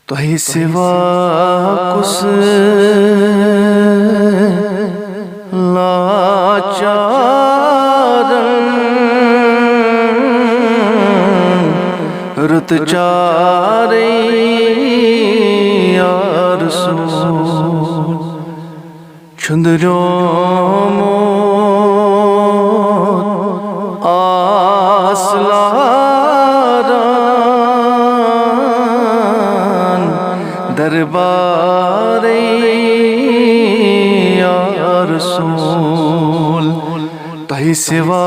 تۄہہِ سِوا کُس لاچارن رُت چارے یا رسول چھُنٛدریومُت آس لاران دربارے یا رسول تۄہہِ سِوا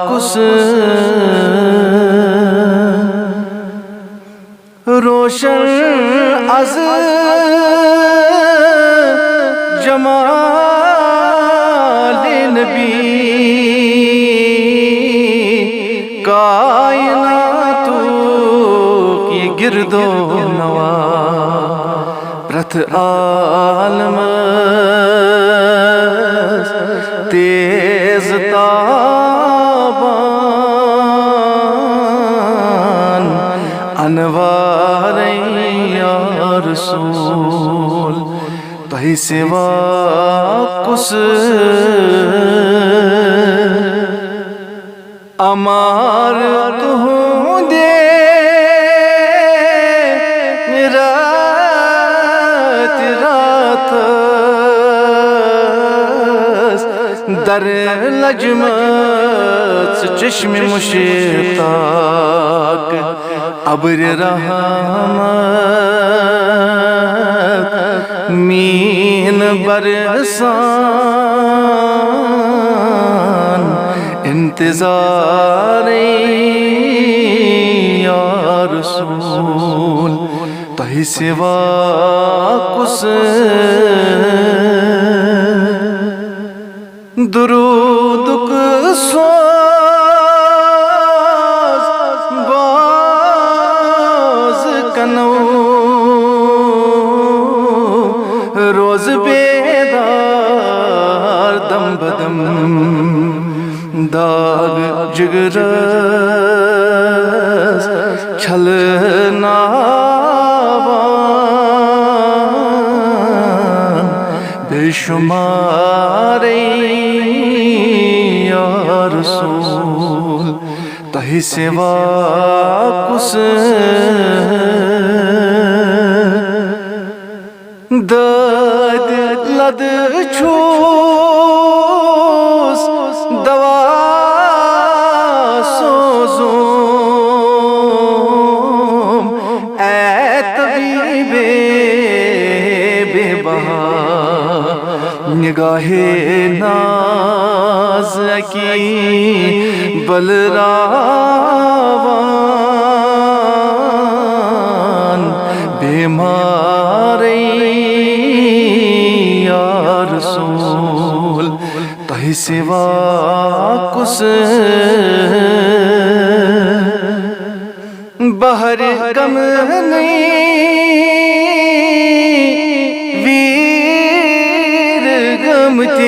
کُس روشن از جمال نبی کائناتو کی گرد و نواح پرٛٮ۪تھ عالمس تیز تابان انوارے یا رسول تۄہہِ سِوا کُس امار تُہُنٛدے راتہِ راتس در لجمژ چشمہِ مُشتاق ابرِ رحمت مین برسان انتظارے یا رسول تۄہہِ سِوا کُس درودُک سوز باز کنو روز بیدار دم بدم داغ جگرس چھلناوان بے شمارے یا رسول تۄہہِ سِوا کُس دٲدِ لد چھُس دوا سوزُم اے طبیبِ بے بہا نگاہِ ناز کی بلراوان بیمارے یا رسول تۄہہِ سِوا کُس بہر غم ویر گٔمتٮ۪ن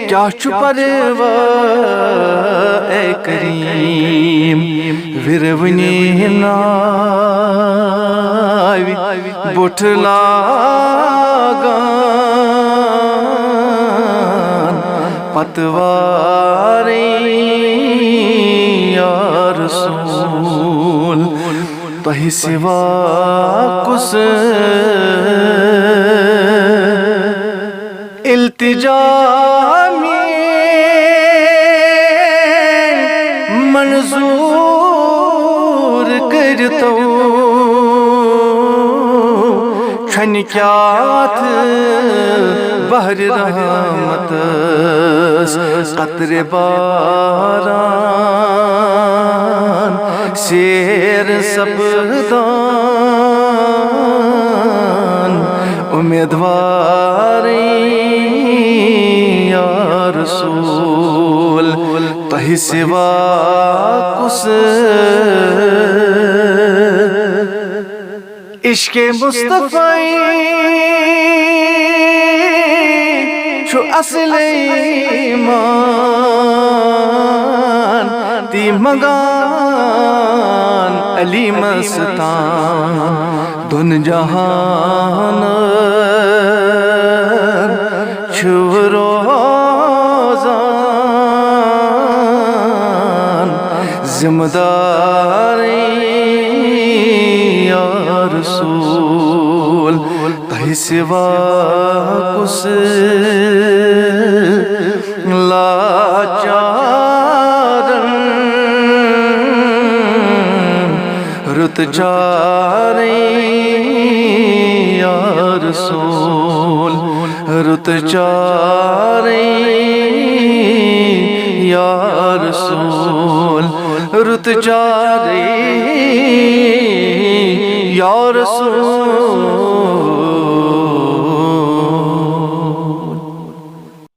کیٛاہ چھُ پرواہ اے کریم وِرٕونی ناوِ بُٹھ لاگان پتوارے یا رسول تۄہہِ سِوا کُس التجا منظور کٔرتو چھَنہِ کیٛاہ بہرِ رحمتس قطرِ باران سیر سپدان اُمیدوارے یا رسول تۄہہِ سِوا کُس عشقِ مصطفی چھُ اصل ایمان تی منگان علی مستان دون جہان چھو روزان ذمہ داری یا رسول تہی سوا کس لاچارن رت چاری یا رسول رت چاری یا رسول رت چاری یا رسول